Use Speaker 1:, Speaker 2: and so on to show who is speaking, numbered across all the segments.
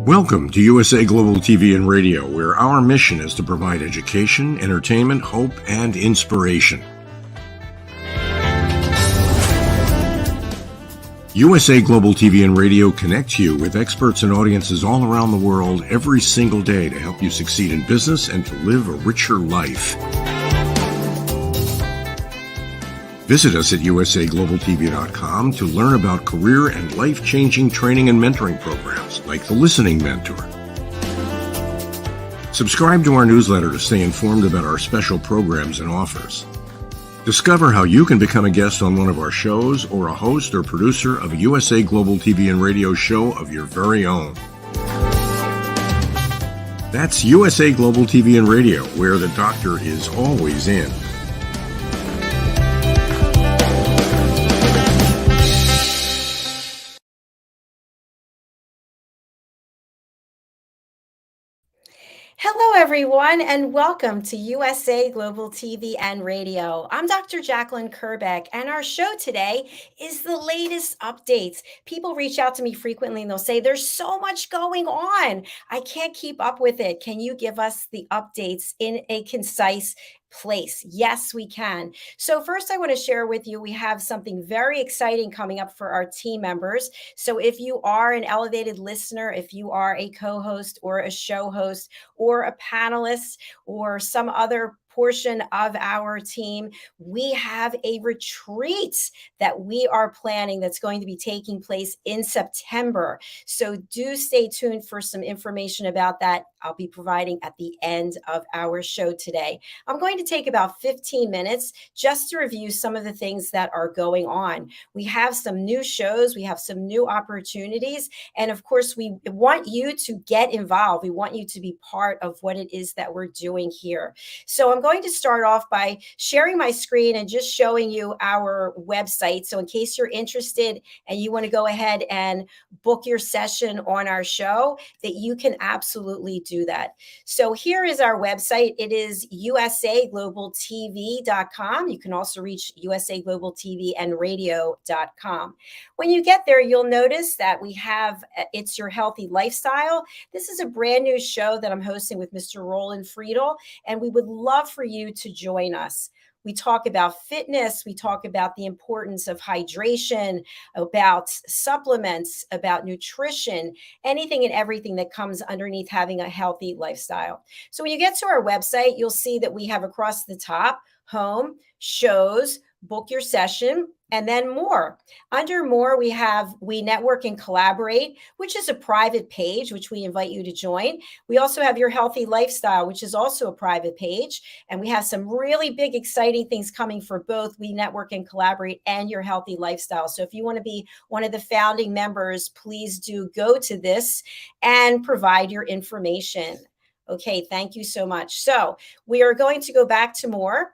Speaker 1: Welcome to USA Global TV and Radio, where our mission is to provide education, entertainment, hope, and inspiration. USA Global TV and Radio connects you with experts and audiences all around the world every single day to help you succeed in business and to live a richer life. Visit us at usaglobaltv.com to learn about career and life-changing training and mentoring programs like the Listening Mentor. Subscribe to our newsletter to stay informed about our special programs and offers. Discover how you can become a guest on one of our shows or a host or producer of a USA Global TV and Radio show of your very own. That's USA Global TV and Radio, where the doctor is always in.
Speaker 2: Hello, everyone, and welcome to USA Global TV and Radio. I'm Dr. Jacalyn Kerbeck, and our show today is the latest updates. People reach out to me frequently, and they'll say, there's so much going on. I can't keep up with it. Can you give us the updates in a concise place? Yes, we can. So first, I want to share with you, we have something very exciting coming up for our team members. So if you are an elevated listener, if you are a co-host or a show host or a panelist or some other portion of our team, we have a retreat that we are planning that's going to be taking place in September. So do stay tuned for some information about that. I'll be providing at the end of our show today. I'm going to take about 15 minutes just to review some of the things that are going on. We have some new shows, we have some new opportunities, and of course, we want you to get involved. We want you to be part of what it is that we're doing here. So I'm going to start off by sharing my screen and just showing you our website. So in case you're interested and you want to go ahead and book your session on our show, that you can absolutely do that. So here is our website. It is usaglobaltv.com. You can also reach usaglobaltvandradio.com. When you get there, you'll notice that we have It's Your Healthy Lifestyle. This is a brand new show that I'm hosting with Mr. Roland Friedel, and we would love for you to join us. We talk about fitness. We talk about the importance of hydration, about supplements, about nutrition, anything and everything that comes underneath having a healthy lifestyle. So when you get to our website, you'll see that we have across the top, home, shows, book your session, and then more. Under more, we have We Network and Collaborate, which is a private page, which we invite you to join. We also have Your Healthy Lifestyle, which is also a private page. And we have some really big, exciting things coming for both We Network and Collaborate and Your Healthy Lifestyle. So if you want to be one of the founding members, please do go to this and provide your information. Okay, thank you so much. So we are going to go back to more.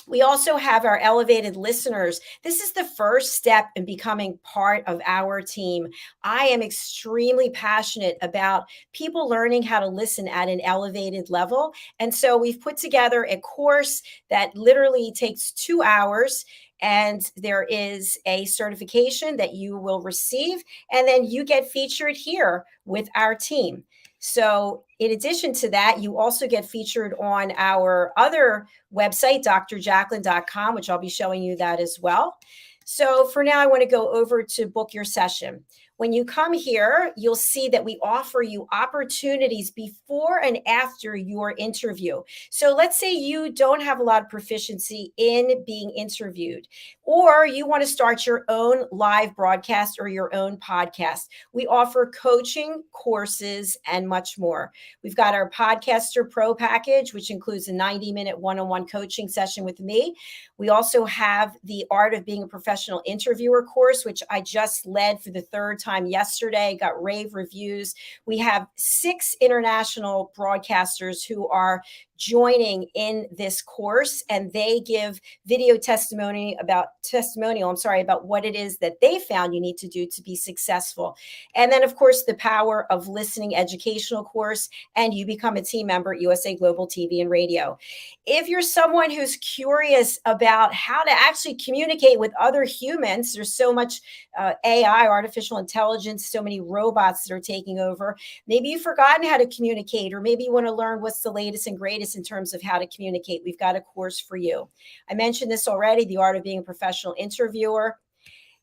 Speaker 2: We also have our elevated listeners. This is the first step in becoming part of our team. I am extremely passionate about people learning how to listen at an elevated level. And so we've put together a course that literally takes 2 hours. And there is a certification that you will receive. And then you get featured here with our team. So in addition to that, you also get featured on our other website, drjacalyn.com, which I'll be showing you that as well. So for now, I want to go over to book your session. When you come here, you'll see that we offer you opportunities before and after your interview. So let's say you don't have a lot of proficiency in being interviewed, or you want to start your own live broadcast or your own podcast. We offer coaching, courses, and much more. We've got our Podcaster Pro package, which includes a 90-minute one-on-one coaching session with me. We also have the Art of Being a Professional Interviewer course, which I just led for the third time yesterday, got rave reviews. We have 6 international broadcasters who are joining in this course, and they give video testimonial, about what it is that they found you need to do to be successful. And then, of course, the power of listening educational course, and you become a team member at USA Global TV and Radio. If you're someone who's curious about how to actually communicate with other humans, there's so much AI, artificial intelligence, so many robots that are taking over. Maybe you've forgotten how to communicate, or maybe you want to learn what's the latest and greatest in terms of how to communicate. We've got a course for you. I mentioned this already, the art of being a professional interviewer,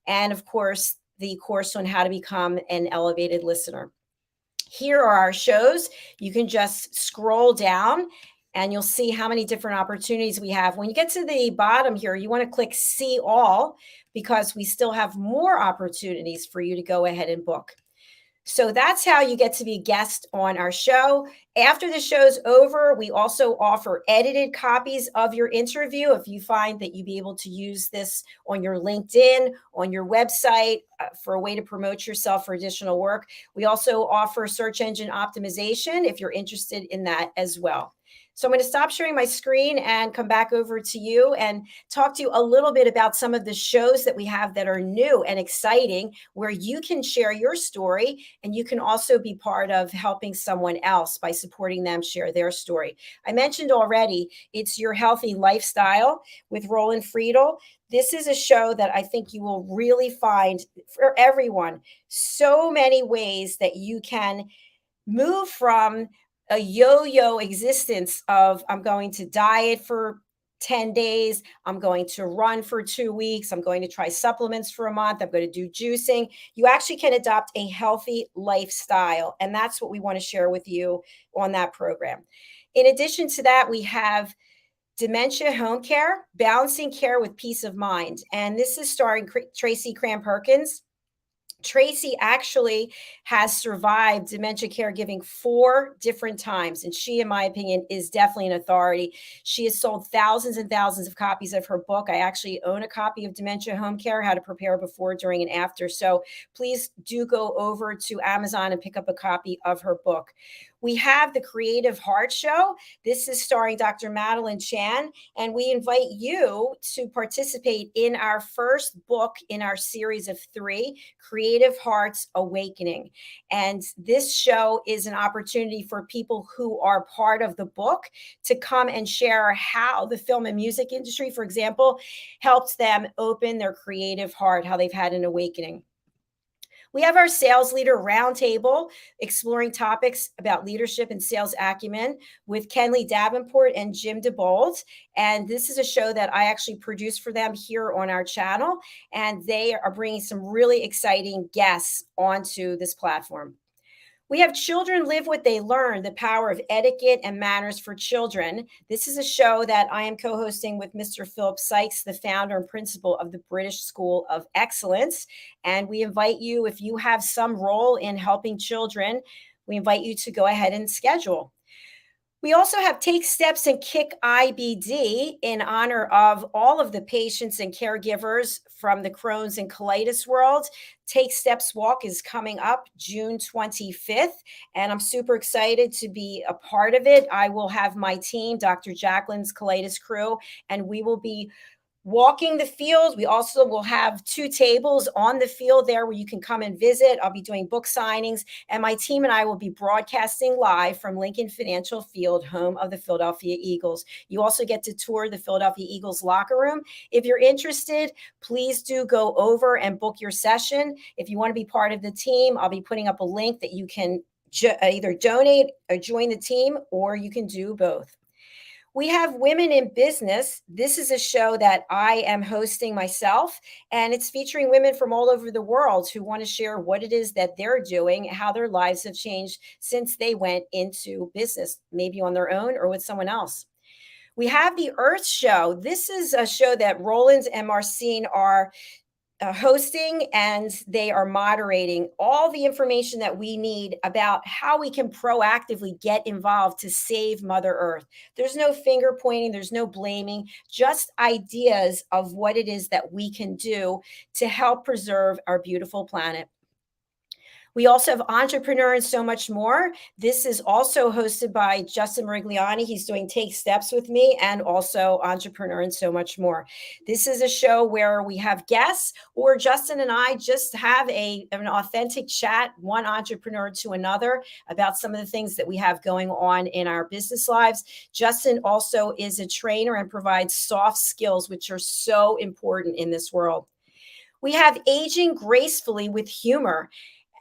Speaker 2: and of course, the course on how to become an elevated listener. Here are our shows. You can just scroll down and you'll see how many different opportunities we have. When you get to the bottom here, you want to click see all, because we still have more opportunities for you to go ahead and book. So that's how you get to be a guest on our show. After the show's over, we also offer edited copies of your interview. If you find that you'd be able to use this on your LinkedIn, on your website, for a way to promote yourself for additional work. We also offer search engine optimization if you're interested in that as well. So I'm going to stop sharing my screen and come back over to you and talk to you a little bit about some of the shows that we have that are new and exciting, where you can share your story, and you can also be part of helping someone else by supporting them share their story. I mentioned already, it's Your Healthy Lifestyle with Roland Friedel. This is a show that I think you will really find, for everyone, so many ways that you can move from a yo-yo existence of, I'm going to diet for 10 days, I'm going to run for 2 weeks, I'm going to try supplements for a month, I'm going to do juicing. You actually can adopt a healthy lifestyle, and that's what we want to share with you on that program. In addition to that, we have Dementia Home Care, Balancing Care with Peace of Mind. And this is starring Tracy Cram-Perkins. Tracy actually has survived dementia caregiving 4 different times. And she, in my opinion, is definitely an authority. She has sold thousands and thousands of copies of her book. I actually own a copy of Dementia Home Care, How to Prepare Before, During, and After. So please do go over to Amazon and pick up a copy of her book. We have the Creative Heart Show. This is starring Dr. Madeline Chan, and we invite you to participate in our first book in our series of 3, Creative Hearts Awakening. And this show is an opportunity for people who are part of the book to come and share how the film and music industry, for example, helps them open their creative heart, how they've had an awakening. We have our Sales Leader Roundtable, exploring topics about leadership and sales acumen with Kenley Davenport and Jim DeBold. And this is a show that I actually produce for them here on our channel. And they are bringing some really exciting guests onto this platform. We have Children Live What They Learn, the power of etiquette and manners for children. This is a show that I am co-hosting with Mr. Philip Sykes, the founder and principal of the British School of Excellence. And we invite you, if you have some role in helping children, we invite you to go ahead and schedule. We also have Take Steps and Kick IBD in honor of all of the patients and caregivers from the Crohn's and colitis world. Take Steps Walk is coming up June 25th, and I'm super excited to be a part of it. I will have my team, Dr. Jacalyn's colitis crew, and we will be walking the field. We also will have 2 tables on the field there where you can come and visit. I'll be doing book signings, and my team and I will be broadcasting live from Lincoln Financial Field, home of the Philadelphia Eagles. You also get to tour the Philadelphia Eagles locker room. If you're interested, please do go over and book your session. If you want to be part of the team, I'll be putting up a link that you can either donate or join the team, or you can do both. We have Women in Business. This is a show that I am hosting myself, and it's featuring women from all over the world who want to share what it is that they're doing, how their lives have changed since they went into business, maybe on their own or with someone else. We have the Earth Show. This is a show that Roland and Marcine are hosting, and they are moderating all the information that we need about how we can proactively get involved to save Mother Earth. There's no finger pointing, there's no blaming, just ideas of what it is that we can do to help preserve our beautiful planet. We also have Entrepreneur and So Much More. This is also hosted by Justin Merigliani. He's doing Take Steps with me and also Entrepreneur and So Much More. This is a show where we have guests or Justin and I just have an authentic chat, one entrepreneur to another, about some of the things that we have going on in our business lives. Justin also is a trainer and provides soft skills, which are so important in this world. We have Aging Gracefully with Humor.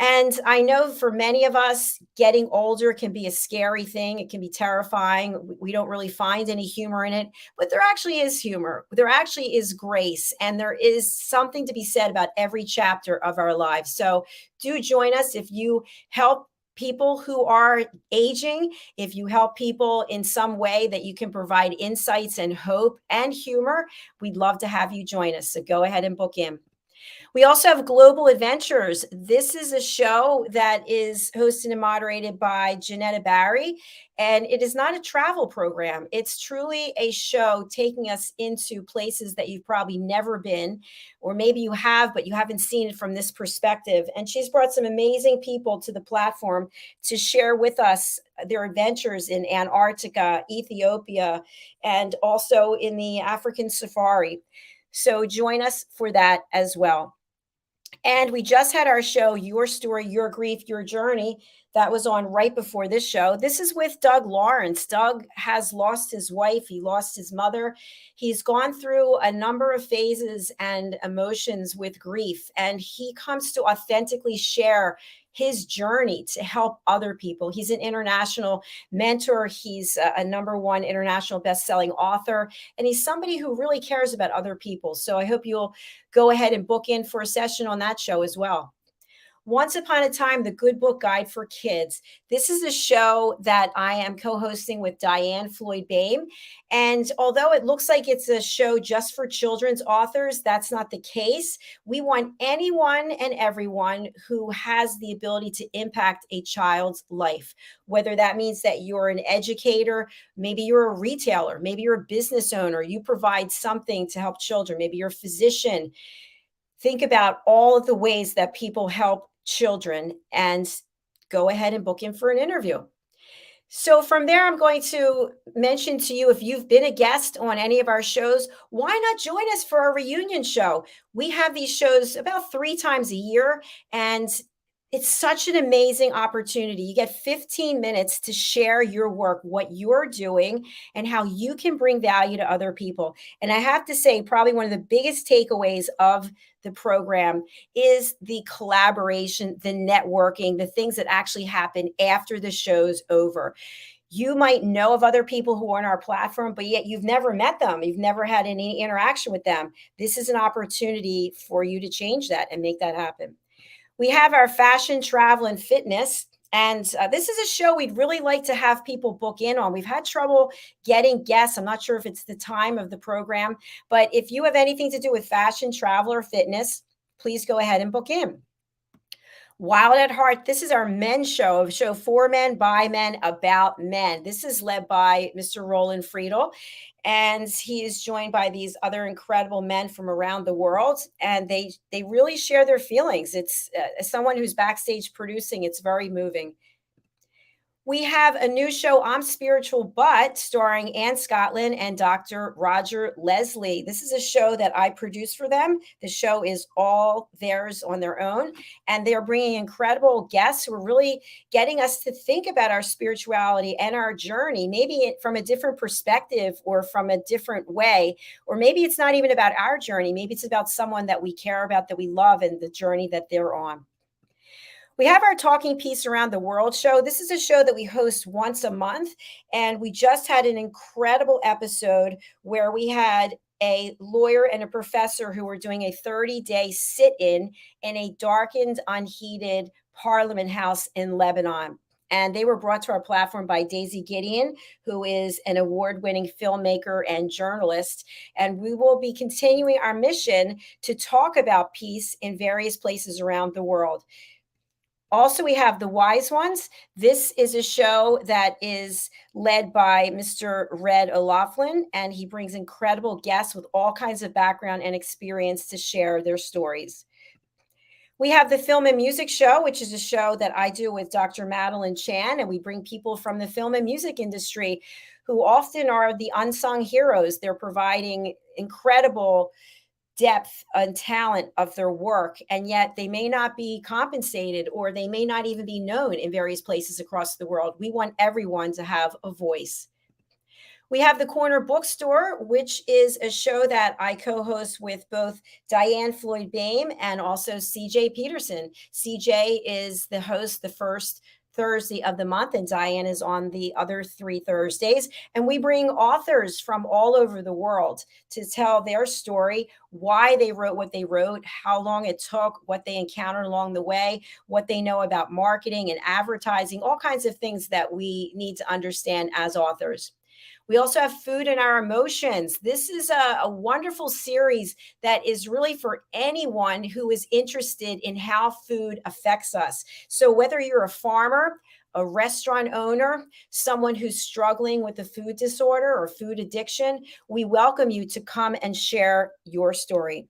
Speaker 2: And I know for many of us, getting older can be a scary thing. It can be terrifying. We don't really find any humor in it, but there actually is humor. There actually is grace, and there is something to be said about every chapter of our lives. So do join us if you help people who are aging, if you help people in some way that you can provide insights and hope and humor, we'd love to have you join us. So go ahead and book in. We also have Global Adventures. This is a show that is hosted and moderated by Janetta Barry, and it is not a travel program. It's truly a show taking us into places that you've probably never been, or maybe you have, but you haven't seen it from this perspective. And she's brought some amazing people to the platform to share with us their adventures in Antarctica, Ethiopia, and also in the African safari. So join us for that as well. And we just had our show, Your Story, Your Grief, Your Journey. That was on right before this show. This is with Doug Lawrence. Doug has lost his wife. He lost his mother. He's gone through a number of phases and emotions with grief, and he comes to authentically share his journey to help other people. He's an international mentor. He's a #1 international best-selling author, and he's somebody who really cares about other people. So I hope you'll go ahead and book in for a session on that show as well. Once Upon a Time, the Good Book Guide for Kids. This is a show that I am co-hosting with Diane Floyd Boehm. And although it looks like it's a show just for children's authors, that's not the case. We want anyone and everyone who has the ability to impact a child's life, whether that means that you're an educator, maybe you're a retailer, maybe you're a business owner, you provide something to help children, maybe you're a physician. Think about all of the ways that people help children and go ahead and book in for an interview. So from there, I'm going to mention to you, if you've been a guest on any of our shows, why not join us for our reunion show? We have these shows about 3 times a year, and it's such an amazing opportunity. You get 15 minutes to share your work, what you're doing, and how you can bring value to other people. And I have to say, probably one of the biggest takeaways of the program is the collaboration, the networking, the things that actually happen after the show's over. You might know of other people who are on our platform, but yet you've never met them. You've never had any interaction with them. This is an opportunity for you to change that and make that happen. We have our Fashion, Travel, and Fitness. And this is a show we'd really like to have people book in on. We've had trouble getting guests. I'm not sure if it's the time of the program, but if you have anything to do with fashion, travel, or fitness, please go ahead and book in. Wild at Heart, this is our men's show, a show for men, by men, about men. This is led by Mr. Roland Friedel, and he is joined by these other incredible men from around the world, and they really share their feelings. It's as someone who's backstage producing, it's very moving. We have a new show, I'm Spiritual But, starring Ann Scotland and Dr. Roger Leslie. This is a show that I produce for them. The show is all theirs on their own, and they're bringing incredible guests who are really getting us to think about our spirituality and our journey, maybe from a different perspective or from a different way, or maybe it's not even about our journey. Maybe it's about someone that we care about, that we love, and the journey that they're on. We have our Talking Peace Around the World show. This is a show that we host once a month, and we just had an incredible episode where we had a lawyer and a professor who were doing a 30-day sit-in in a darkened, unheated Parliament House in Lebanon. And they were brought to our platform by Daisy Gideon, who is an award-winning filmmaker and journalist. And we will be continuing our mission to talk about peace in various places around the world. Also, we have The Wise Ones. This is a show that is led by Mr. Red O'Loughlin, and he brings incredible guests with all kinds of background and experience to share their stories. We have the Film and Music Show, which is a show that I do with Dr. Madeline Chan, and we bring people from the film and music industry who often are the unsung heroes. They're providing incredible depth and talent of their work, and yet they may not be compensated or they may not even be known in various places across the world. We want everyone to have a voice. We have the Corner Bookstore, which is a show that I co-host with both Diane Floyd Bame and also CJ Peterson. CJ is the host the first Thursday of the month, and Diane is on the other 3 Thursdays. And we bring authors from all over the world to tell their story, why they wrote what they wrote, how long it took, what they encountered along the way, what they know about marketing and advertising, all kinds of things that we need to understand as authors. We also have Food and Our Emotions. This is a wonderful series that is really for anyone who is interested in how food affects us. So whether you're a farmer, a restaurant owner, someone who's struggling with a food disorder or food addiction, we welcome you to come and share your story.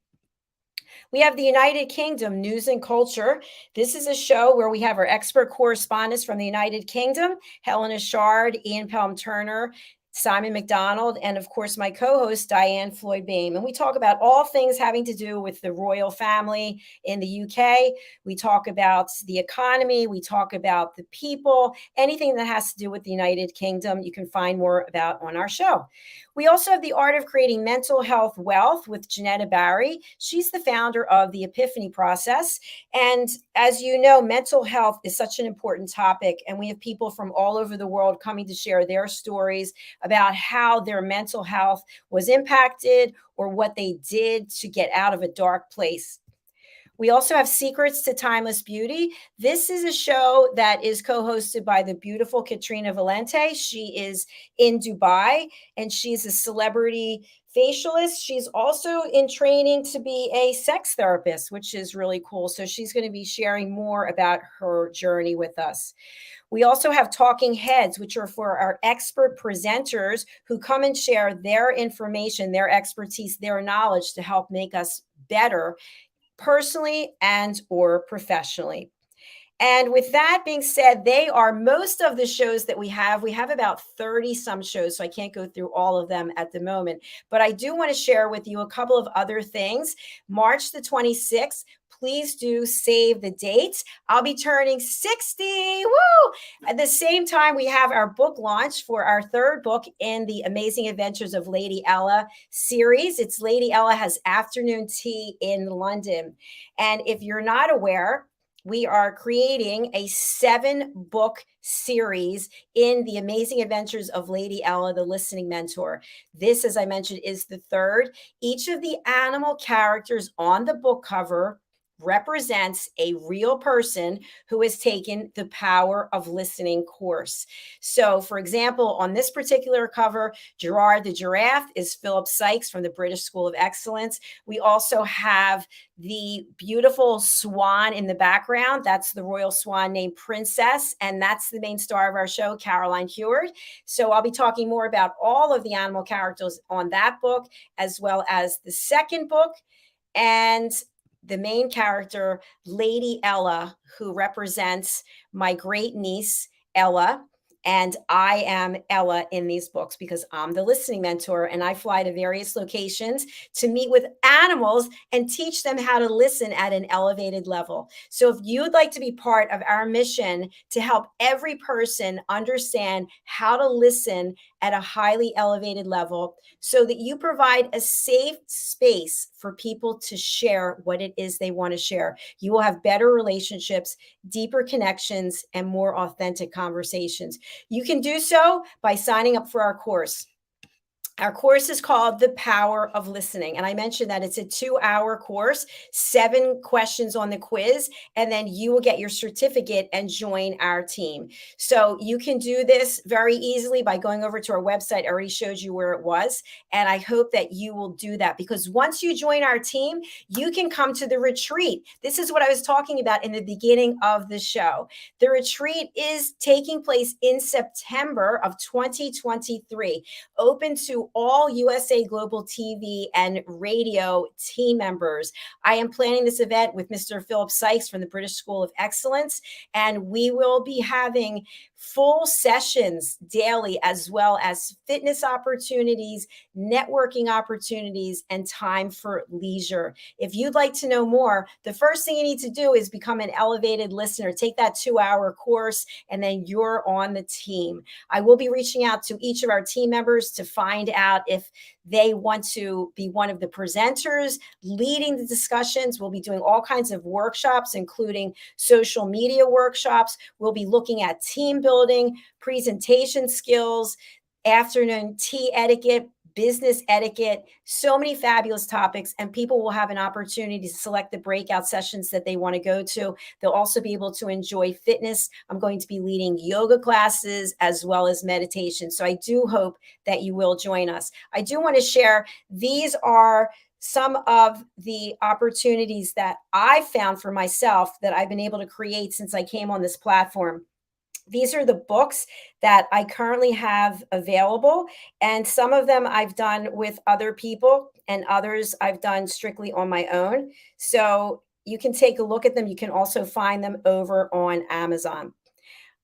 Speaker 2: We have the United Kingdom News and Culture. This is a show where we have our expert correspondents from the United Kingdom, Helena Shard, Ian Pelham Turner, Simon McDonald, and of course, my co-host, Diane Floyd Bame. And we talk about all things having to do with the royal family in the UK. We talk about the economy. We talk about the people, anything that has to do with the United Kingdom, you can find more about on our show. We also have the Art of Creating Mental Health Wealth with Janetta Barry. She's the founder of the Epiphany Process. And as you know, mental health is such an important topic. And we have people from all over the world coming to share their stories about how their mental health was impacted or what they did to get out of a dark place. We also have Secrets to Timeless Beauty. This is a show that is co-hosted by the beautiful Katrina Valente. She is in Dubai and she's a celebrity facialist. She's also in training to be a sex therapist, which is really cool. So she's going to be sharing more about her journey with us. We also have Talking Heads, which are for our expert presenters who come and share their information, their expertise, their knowledge to help make us better personally and or professionally. And with that being said, they are most of the shows that we have. We have about 30 some shows, so I can't go through all of them at the moment. But I do want to share with you a couple of other things. March the 26th, please do save the date. I'll be turning 60. Woo! At the same time, we have our book launch for our third book in the Amazing Adventures of Lady Ella series. It's Lady Ella Has Afternoon Tea in London. And if you're not aware, we are creating a 7-book series in the Amazing Adventures of Lady Ella, the Listening Mentor. This, as I mentioned, is the third. Each of the animal characters on the book cover represents a real person who has taken the Power of Listening course. So, for example, on this particular cover, Gerard the giraffe is Philip Sykes from the British School of Excellence. We also have the beautiful swan in the background. That's the royal swan named Princess, and that's the main star of our show, Caroline Heward. So I'll be talking more about all of the animal characters on that book, as well as the second book, and the main character, Lady Ella, who represents my great niece, Ella. And I am Ella in these books because I'm the listening mentor and I fly to various locations to meet with animals and teach them how to listen at an elevated level. So if you would like to be part of our mission to help every person understand how to listen at a highly elevated level so that you provide a safe space for people to share what it is they want to share, you will have better relationships, deeper connections, and more authentic conversations. You can do so by signing up for our course. Our course is called The Power of Listening. And I mentioned that it's a 2-hour course, 7 questions on the quiz, and then you will get your certificate and join our team. So you can do this very easily by going over to our website. I already showed you where it was. And I hope that you will do that because once you join our team, you can come to the retreat. This is what I was talking about in the beginning of the show. The retreat is taking place in September of 2023, open to to all USA Global TV and radio team members. I am planning this event with Mr. Philip Sykes from the British School of Excellence, and we will be having full sessions daily, as well as fitness opportunities, networking opportunities, and time for leisure. If you'd like to know more, the first thing you need to do is become an elevated listener. Take that 2-hour course, and then you're on the team. I will be reaching out to each of our team members to find out if they want to be one of the presenters leading the discussions. We'll be doing all kinds of workshops, including social media workshops. We'll be looking at team building, presentation skills, afternoon tea etiquette, business etiquette, so many fabulous topics, and people will have an opportunity to select the breakout sessions that they want to go to. They'll also be able to enjoy fitness. I'm going to be leading yoga classes as well as meditation. So I do hope that you will join us. I do want to share, these are some of the opportunities that I found for myself that I've been able to create since I came on this platform. These are the books that I currently have available, and some of them I've done with other people, and others I've done strictly on my own. So you can take a look at them. You can also find them over on Amazon.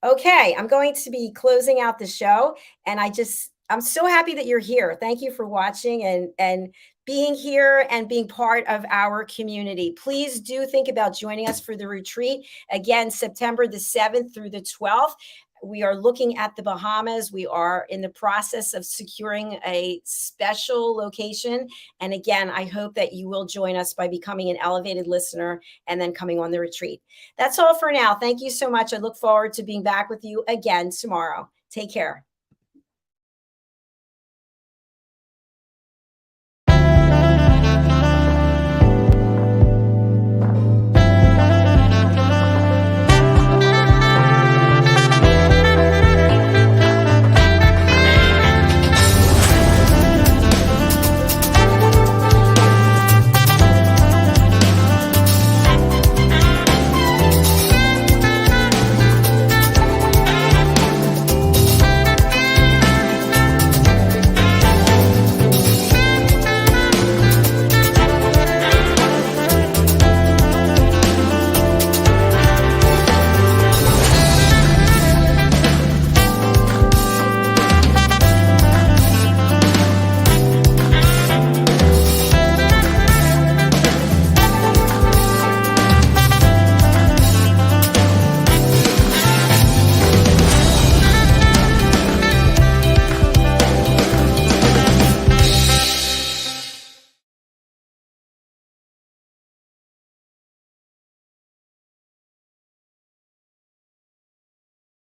Speaker 2: Okay, I'm going to be closing out the show, and I'm so happy that you're here. Thank you for watching and being here and being part of our community. Please do think about joining us for the retreat. Again, September the 7th through the 12th. We are looking at the Bahamas. We are in the process of securing a special location. And again, I hope that you will join us by becoming an elevated listener and then coming on the retreat. That's all for now. Thank you so much. I look forward to being back with you again tomorrow. Take care.